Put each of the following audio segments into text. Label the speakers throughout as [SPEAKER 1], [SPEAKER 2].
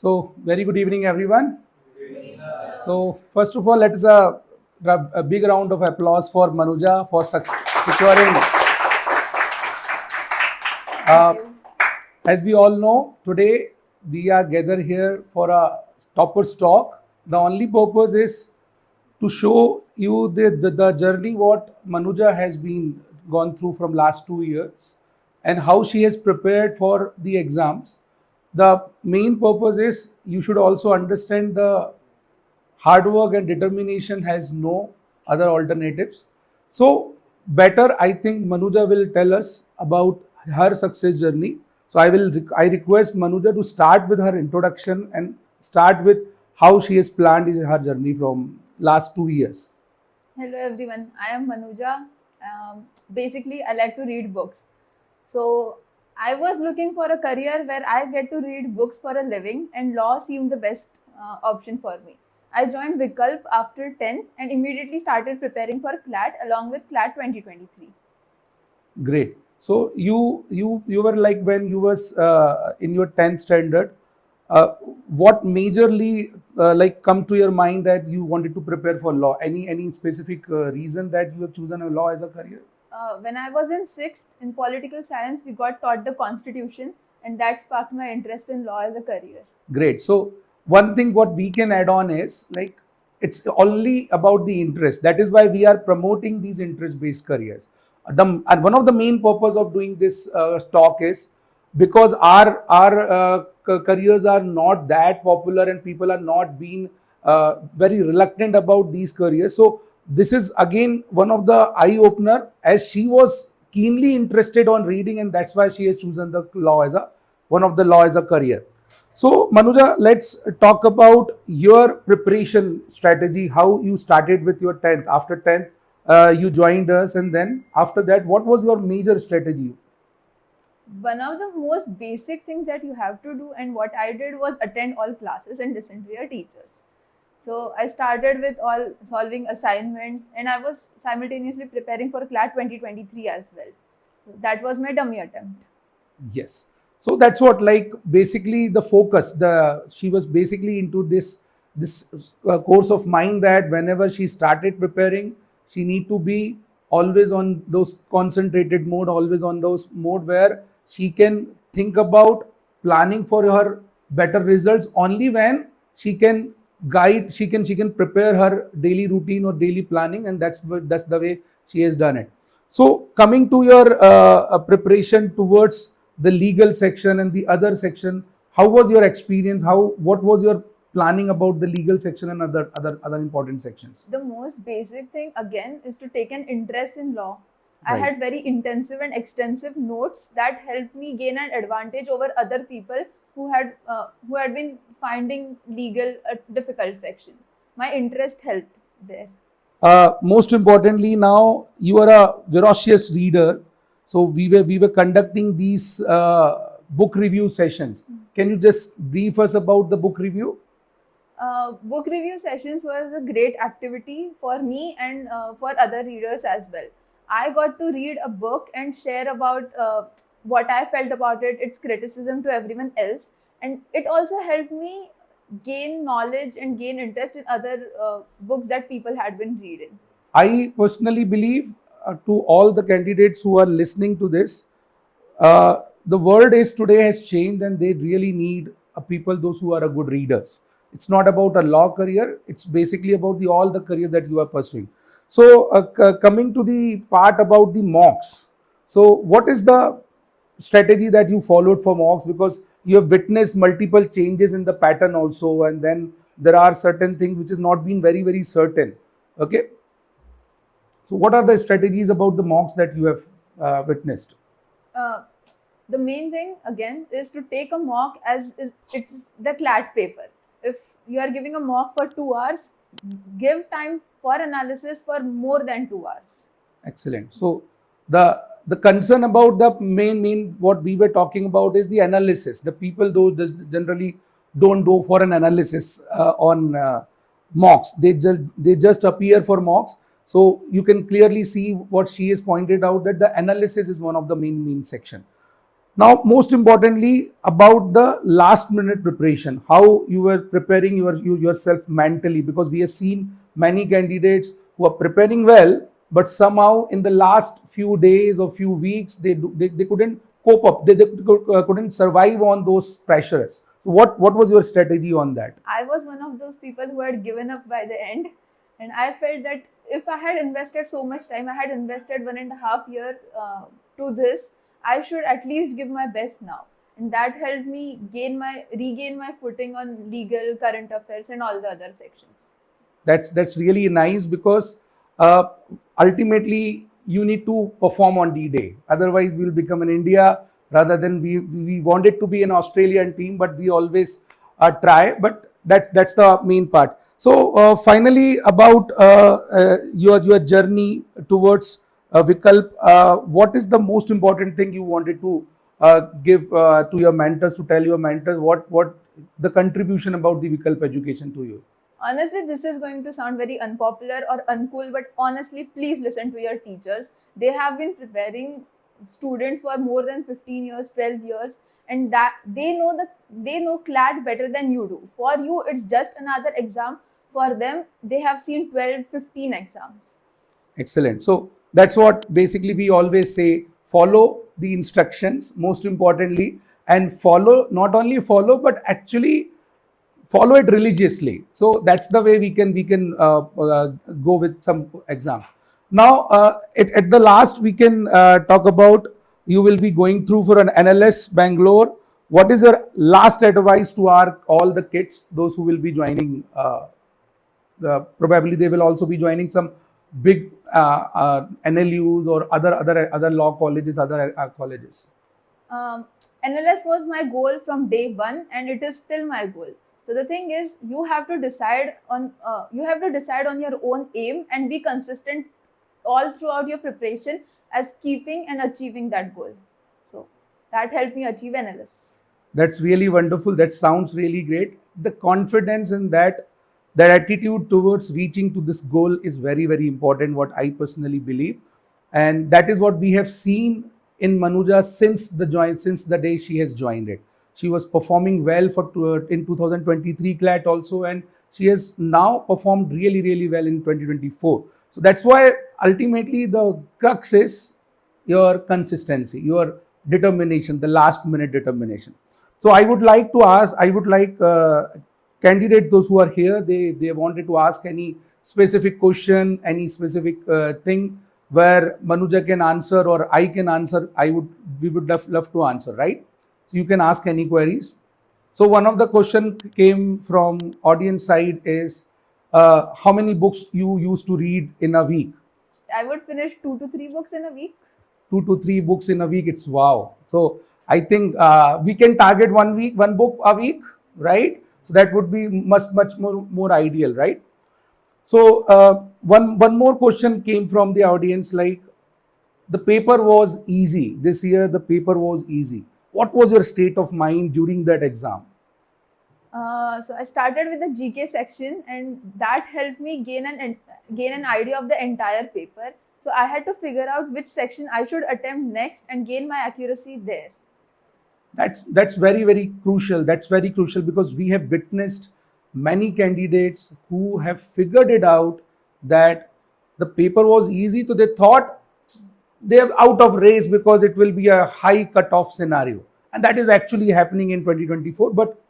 [SPEAKER 1] So, very good evening, everyone. So, first of all, let us a big round of applause for Manuja for securing. Uh, as we all know, today we are gathered here for a toppers talk. The only purpose is to show you the journey what Manuja has been gone through from last 2 years and how she has prepared for the exams. The main purpose is you should also understand the hard work and determination has no other alternatives. So better, I think Manuja will tell us about her success journey. So I request Manuja to start with her introduction and start with how she has planned her journey from last 2 years.
[SPEAKER 2] Hello everyone, I am Manuja. Basically, I like to read books. So, I was looking for a career where I get to read books for a living, and law seemed the best option for me. I joined Vikalp after 10th and immediately started preparing for CLAT along with CLAT 2023.
[SPEAKER 1] Great. So you were like when you was in your 10th standard, what majorly like come to your mind that you wanted to prepare for law? Any specific reason that you have chosen a law as a career?
[SPEAKER 2] When I was in 6th in political science, we got taught the constitution, and that sparked my interest in law as a career.
[SPEAKER 1] Great. So one thing what we can add on is like it's only about the interest. That is why we are promoting these interest-based careers. And one of the main purpose of doing this talk is because our careers are not that popular and people are not being very reluctant about these careers. So this is again one of the eye opener as she was keenly interested on reading, and that's why she has chosen the law as a one of the law as a career. So Manuja, let's talk about your preparation strategy, how you started with your 10th. After 10th, you joined us, and then after that, what was your major strategy?
[SPEAKER 2] One of the most basic things that you have to do, and what I did, was attend all classes and listen to your teachers. So I started with all solving assignments, and I was simultaneously preparing for CLAT 2023 as well. So that was my dummy attempt.
[SPEAKER 1] Yes. So that's what like basically the focus. She was basically into this course of mind that whenever she started preparing, she need to be always on those concentrated mode, always on those mode where she can think about planning for her better results only when she can guide, she can prepare her daily routine or daily planning, and that's the way she has done it. So coming to your preparation towards the legal section and the other section, how was your experience? What was your planning about the legal section and other important sections?
[SPEAKER 2] The most basic thing again is to take an interest in law. I
[SPEAKER 1] Right.
[SPEAKER 2] had very intensive and extensive notes that helped me gain an advantage over other people who had been finding legal a difficult section. My interest helped there.
[SPEAKER 1] Most importantly, now you are a voracious reader. So we were conducting these book review sessions. Can you just brief us about the book review?
[SPEAKER 2] Book review sessions was a great activity for me and for other readers as well. I got to read a book and share about what I felt about it, its criticism to everyone else, and it also helped me gain knowledge and gain interest in other books that people had been reading.
[SPEAKER 1] I personally believe to all the candidates who are listening to this, the world is today has changed and they really need people, those who are a good readers. It's not about a law career. It's basically about all the career that you are pursuing. So coming to the part about the mocks. So what is the strategy that you followed for mocks? Because you have witnessed multiple changes in the pattern also, and then there are certain things which has not been very certain. Okay. So what are the strategies about the mocks that you have witnessed?
[SPEAKER 2] Uh, the main thing again is to take a mock as is it's the CLAT paper. If you are giving a mock for 2 hours, give time for analysis for more than 2 hours.
[SPEAKER 1] Excellent. So the concern about the main what we were talking about is the analysis. The people though generally don't go for an analysis on mocks. They just appear for mocks. So you can clearly see what she has pointed out that the analysis is one of the main section. Now, most importantly, about the last minute preparation, how you were preparing yourself mentally, because we have seen many candidates who are preparing well, but somehow in the last few days or few weeks, they couldn't cope up, they couldn't survive on those pressures. So, what was your strategy on that?
[SPEAKER 2] I was one of those people who had given up by the end, and I felt that if I had invested so much time, I had invested 1.5 year to this, I should at least give my best now, and that helped me regain my footing on legal, current affairs, and all the other sections.
[SPEAKER 1] That's really nice, because uh, ultimately you need to perform on D-Day. Otherwise, we'll become an India, rather than we wanted to be an Australian team, but we always try. But that's the main part. So finally, about your journey towards Vikalp, what is the most important thing you wanted to give to your mentors, to tell your mentors what the contribution about the Vikalp education to you?
[SPEAKER 2] Honestly, this is going to sound very unpopular or uncool, but honestly, please listen to your teachers. They have been preparing students for more than 15 years, 12 years, and that they know CLAT better than you do. For you, it's just another exam. For them, they have seen 12, 15 exams.
[SPEAKER 1] Excellent. So that's what basically we always say: follow the instructions, most importantly, and follow, not only follow, but actually follow it religiously. So that's the way we can go with some exam. Now, at the last, we can talk about, you will be going through for an NLS Bangalore. What is your last advice to our all the kids, those who will be joining? Probably they will also be joining some big NLUs or other law colleges, other colleges.
[SPEAKER 2] NLS was my goal from day one, and it is still my goal. So the thing is, you have to decide on your own aim and be consistent all throughout your preparation as keeping and achieving that goal. So that helped me achieve NLS.
[SPEAKER 1] That's really wonderful. That sounds really great. The confidence in that attitude towards reaching to this goal is very, very important, what I personally believe. And that is what we have seen in Manuja since the day she has joined it. She was performing well in 2023 CLAT also, and she has now performed really, really well in 2024. So that's why ultimately the crux is your consistency, your determination, the last minute determination. So I would like to ask, I would like candidates, those who are here, they wanted to ask any specific question, any specific thing where Manuja can answer or I can answer. We would love to answer, right? So you can ask any queries. So one of the question came from audience side is, how many books you used to read in a week?
[SPEAKER 2] I would finish 2 to 3 books in a week.
[SPEAKER 1] 2 to 3 books in a week. It's wow. So I think we can target one book a week, right? So that would be much more ideal, right? So one more question came from the audience, like, the paper was easy this year. The paper was easy. What was your state of mind during that exam?
[SPEAKER 2] So I started with the GK section, and that helped me gain an idea of the entire paper. So I had to figure out which section I should attempt next and gain my accuracy there.
[SPEAKER 1] That's very crucial. That's very crucial, because we have witnessed many candidates who have figured it out that the paper was easy, so they thought they're out of race because it will be a high cutoff scenario, and that is actually happening in 2024. But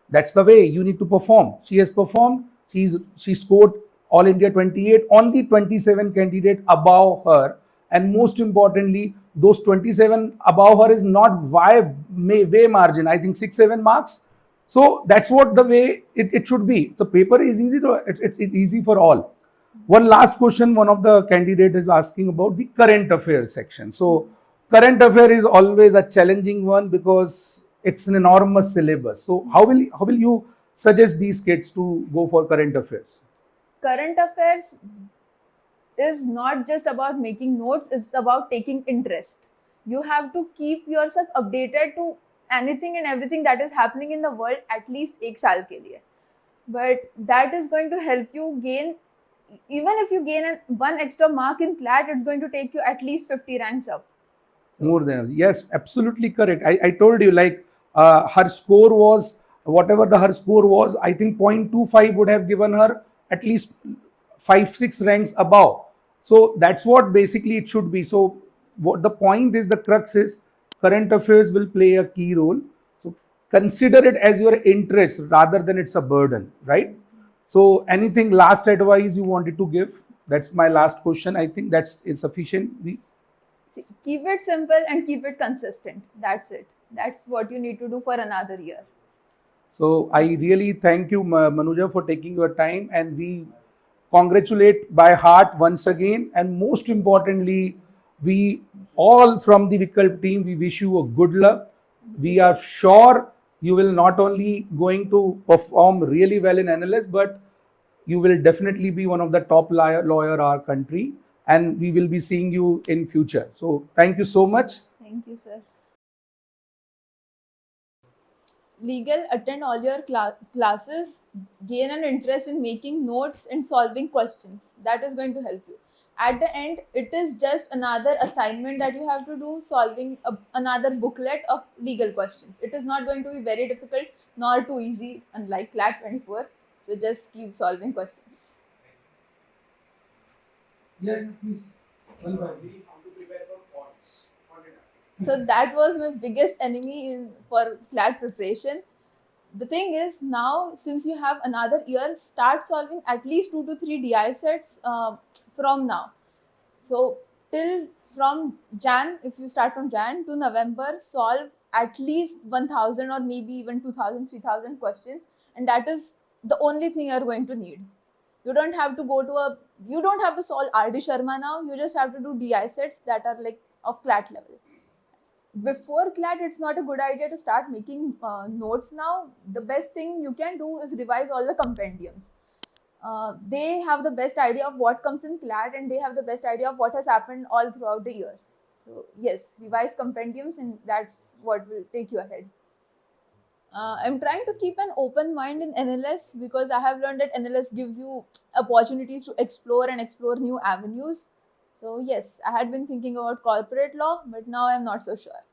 [SPEAKER 1] that's the way you need to perform. She has performed. She scored all India 28, only 27 candidate above her, and most importantly, those 27 above her is not way margin. I think 6-7 marks. So that's what the way it should be. The paper is easy it's easy for all. One last question, one of the candidate is asking about the current affairs section. So current affair is always a challenging one, because it's an enormous syllabus. So how will you suggest these kids to go for current affairs?
[SPEAKER 2] Current affairs is not just about making notes, it's about taking interest. You have to keep yourself updated to anything and everything that is happening in the world at least एक साल के लिए. But that is going to help you gain, even if you gain one extra mark in CLAT, it's going to take you at least 50 ranks up.
[SPEAKER 1] More than, yes, absolutely correct. I told you, like, her score was whatever her score was. I think 0.25 would have given her at least 5 6 ranks above. So that's what basically it should be. So what the point is, the crux is, current affairs will play a key role. So consider it as your interest rather than it's a burden, right? So anything last advice you wanted to give? That's my last question. I think that's sufficient.
[SPEAKER 2] See, keep it simple and keep it consistent. That's it. That's what you need to do for another year.
[SPEAKER 1] So I really thank you, Manuja, for taking your time, and we congratulate by heart once again. And most importantly, we all from the Vikalp team, we wish you a good luck. We are sure you will not only going to perform really well in NLS, but you will definitely be one of the top lawyer our country, and we will be seeing you in future. So thank you so much.
[SPEAKER 2] Thank you, sir. Legal, attend all your classes, gain an interest in making notes and solving questions. That is going to help you. At the end, it is just another assignment that you have to do, solving another booklet of legal questions. It is not going to be very difficult nor too easy, unlike CLAT 24. So just keep solving questions.
[SPEAKER 1] Yeah, please. How to prepare for points.
[SPEAKER 2] So that was my biggest enemy for CLAT preparation. The thing is, now since you have another year, start solving at least 2 to 3 DI sets from now. So till from Jan, if you start from Jan to November, solve at least 1000 or maybe even 2000, 3000 questions, and that is the only thing you're going to need. You don't have to you don't have to solve RD Sharma now. You just have to do DI sets that are like of CLAT level. Before CLAT, it's not a good idea to start making notes now. The best thing you can do is revise all the compendiums. They have the best idea of what comes in CLAT, and they have the best idea of what has happened all throughout the year. So yes, revise compendiums, and that's what will take you ahead. I'm trying to keep an open mind in NLS because I have learned that NLS gives you opportunities to explore new avenues. So yes, I had been thinking about corporate law, but now I'm not so sure.